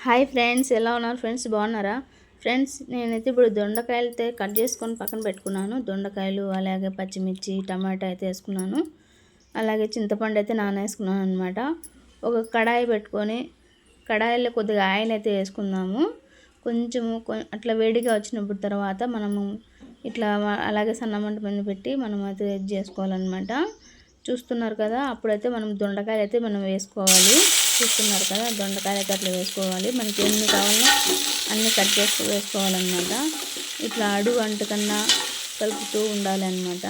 Hi friends, ఎలా ఉన్నారు friends? బాగున్నారా ఫ్రెండ్స్? నేనైతే ఇప్పుడు దొండకాయలు అయితే కట్ చేసుకొని పక్కన పెట్టుకున్నాను. దొండకాయలు అలాగే పచ్చిమిర్చి టమాటా అయితే వేసుకున్నాను. అలాగే చింతపండు అయితే నానేసుకున్నాను అనమాట. ఒక కడాయి పెట్టుకొని కడాయిలో కొద్దిగా ఆయిల్ అయితే వేసుకుందాము. కొంచెము అట్లా వేడిగా వచ్చినప్పుడు తర్వాత మనము ఇట్లా అలాగే సన్నమంట మీద పెట్టి మనం అయితే ఇది చేసుకోవాలన్నమాట. చూస్తున్నారు కదా, అప్పుడైతే మనం దొండకాయలు అయితే మనం వేసుకోవాలి. చూస్తున్నారు కదా, దొండకాయలు అయితే అట్లా వేసుకోవాలి. మనకి ఎన్ని కావాలో అన్నీ కట్ చేసి వేసుకోవాలన్నమాట. ఇట్లా అడుగు అంటకన్నా కలుపుతూ ఉండాలి అన్నమాట.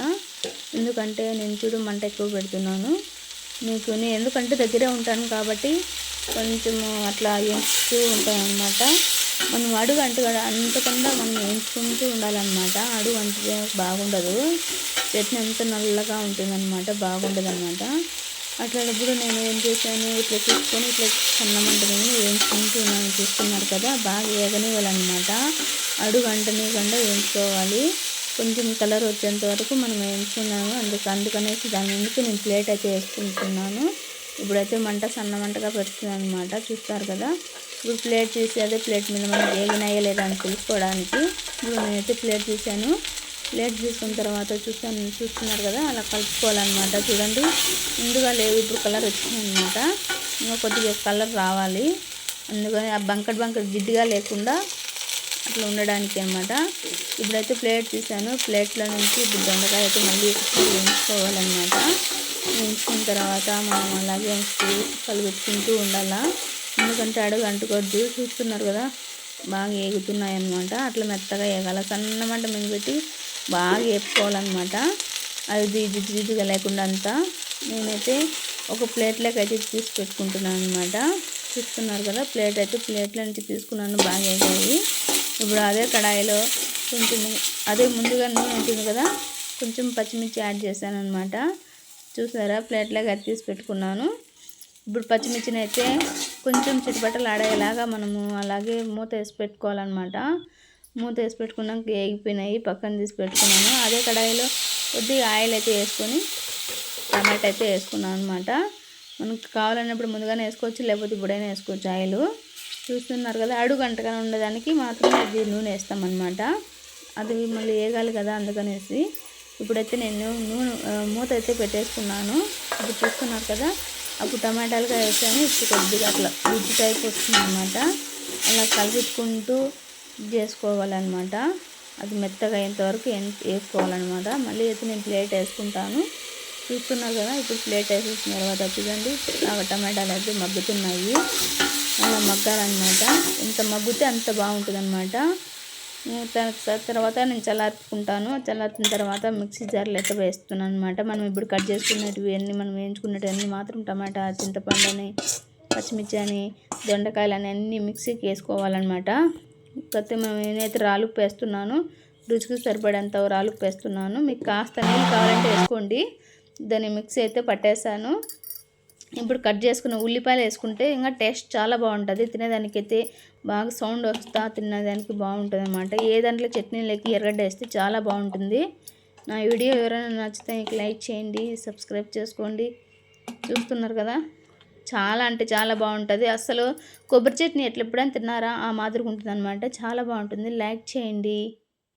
ఎందుకంటే నేను చూడు మంట ఎక్కువ పెడుతున్నాను మీకు. నేను ఎందుకంటే దగ్గరే ఉంటాను కాబట్టి కొంచెము అట్లా వేస్తూ ఉంటాను అన్నమాట. మనం అడుగు అంతకన్నా మనం వేయించుకుంటూ ఉండాలన్నమాట. అడుగు అంటే బాగుండదు, చట్నీ అంత నల్లగా ఉంటుందన్నమాట, బాగుండదు అన్నమాట. అట్లాంటప్పుడు నేను ఏం చేశాను, ఇట్లా తీసుకొని ఇట్లా సన్నమంట మీద వేయించుకుంటున్నాను. చూస్తున్నారు కదా, బాగా వేగనివ్వాలన్నమాట. అడుగు అంటనీయకుండా వేయించుకోవాలి. కొంచెం కలర్ వచ్చేంత వరకు మనం వేయించుకున్నాము. అందుకనేసి దాని ముందుకు నేను ప్లేట్ అయితే వేసుకుంటున్నాను. ఇప్పుడైతే మంట సన్నమంటగా పెడుతున్నాను అనమాట. చూస్తారు కదా, ఇప్పుడు ప్లేట్ తీసి అదే ప్లేట్ మీద మనం వేగినాయా లేదా అని తెలుసుకోవడానికి ఇప్పుడు నేనైతే ప్లేట్ తీసాను. ప్లేట్ తీసుకున్న తర్వాత చూస్తున్నారు కదా, అలా కలుపుకోవాలన్నమాట. చూడండి, ముందుగా లేవు, ఇప్పుడు కలర్ వచ్చిందనమాట. ఇంకా కొద్దిగా కలర్ రావాలి, అందుకని ఆ బంకట్ జిడ్డుగా లేకుండా అట్లా ఉండడానికి అనమాట. ఇప్పుడైతే ప్లేట్ తీసాను. ప్లేట్లో నుంచి ఇప్పుడు దొండకాయ అయితే మళ్ళీ వేయించుకోవాలన్నమాట. వేయించుకున్న తర్వాత మనం అలాగే కలుపుకుంటూ ఉండాలా, ఎందుకంటే అడుగు అంటుకోవద్దు. చూస్తున్నారు కదా, బాగా ఏగుతున్నాయి అన్నమాట. అట్లా మెత్తగా వేగాల, సన్నమంట మీద పెట్టి బాగా వేపుకోవాలన్నమాట. అది జిడ్డుగా లేకుండా అంతా. నేనైతే ఒక ప్లేట్లోకి అయితే తీసి పెట్టుకుంటున్నాను అనమాట. చూస్తున్నారు కదా, ప్లేట్లో నుంచి తీసుకున్నాను, బాగా వేగాయి. ఇప్పుడు అదే కడాయిలో కొంచెం అదే ముందుగా నూనె ఉంటుంది కదా, కొంచెం పచ్చిమిర్చి యాడ్ చేశాను అనమాట. చూసారా, ప్లేట్లోకి అది తీసి పెట్టుకున్నాను. ఇప్పుడు పచ్చిమిర్చిని అయితే కొంచెం చిటపటలు ఆడేలాగా మనము అలాగే మూత వేసి పెట్టుకోవాలన్నమాట. మూత వేసి పెట్టుకున్నాక వేగిపోయినాయి, పక్కన తీసి పెట్టుకున్నాను. అదే కడాయిలో కొద్దిగా ఆయిల్ అయితే వేసుకొని టమాటా అయితే వేసుకున్నాను అనమాట. మనకు కావాలన్నప్పుడు ముందుగానే వేసుకోవచ్చు, లేకపోతే ఇప్పుడైనా వేసుకోవచ్చు ఆయిల్. చూస్తున్నారు కదా, అడుగు అంటగా ఉండడానికి మాత్రమే అది నూనె వేస్తామన్నమాట. అది మళ్ళీ వేగాలి కదా, అందుకనేసి ఇప్పుడైతే నేను మూత అయితే పెట్టేసుకున్నాను. ఇప్పుడు చూస్తున్నారు కదా, అప్పుడు టమాటాలుగా వేసాను. ఇప్పుడు కొద్దిగా అట్లా గుజ్జు టైప్ వస్తుంది అనమాట. అలా కలుపుకుంటూ చేసుకోవాలన్నమాట. అది మెత్తగా అయ్యేంతవరకు వేసుకోవాలన్నమాట. మళ్ళీ అయితే నేను ప్లేట్ వేసుకుంటాను. చూస్తున్నారు కదా, ఇప్పుడు ప్లేట్ వేసేసిన తర్వాత చూడండి, టమాటాలు అయితే మగ్గుతున్నాయి. అలా మగ్గాలన్నమాట. ఎంత మగ్గితే అంత బాగుంటుంది అనమాట. తర్వాత నేను చల్లార్చుకుంటాను. చల్లార్చిన తర్వాత మిక్సీ జార్లో అయితే వేస్తున్నాను అనమాట. మనం ఇప్పుడు కట్ చేసుకునేటివి అన్నీ, మనం వేయించుకునేటివన్నీ మాత్రం టమాటా, చింతపండు అని, పచ్చిమిర్చి అని, దొండకాయలు అని అన్నీ మిక్సీకి వేసుకోవాలన్నమాట. కాకపోతే నేనైతే రాలుప్పు వేస్తున్నాను, రుచికి సరిపడేంత రాలుప్పు వేస్తున్నాను. మీకు కాస్త నీళ్ళు కావాలంటే వేసుకోండి. దాన్ని మిక్సీ అయితే పట్టేసాను. ఇప్పుడు కట్ చేసుకున్న ఉల్లిపాయలు వేసుకుంటే ఇంకా టేస్ట్ చాలా బాగుంటుంది. తినేదానికైతే బాగా సౌండ్ వస్తా తినేదానికి బాగుంటుంది అన్నమాట. ఏ దాంట్లో చట్నీలకి ఎర్రగడ్డ వేస్తే చాలా బాగుంటుంది. నా వీడియో ఎవరైనా నచ్చితే లైక్ చేయండి, సబ్స్క్రైబ్ చేసుకోండి. చూస్తున్నారు కదా, చాలా అంటే చాలా బాగుంటుంది. అసలు కొబ్బరి చట్నీ ఎప్పుడైనా తిన్నారా, ఆ మాదిరిగా ఉంటుంది అనమాట. చాలా బాగుంటుంది. లైక్ చేయండి.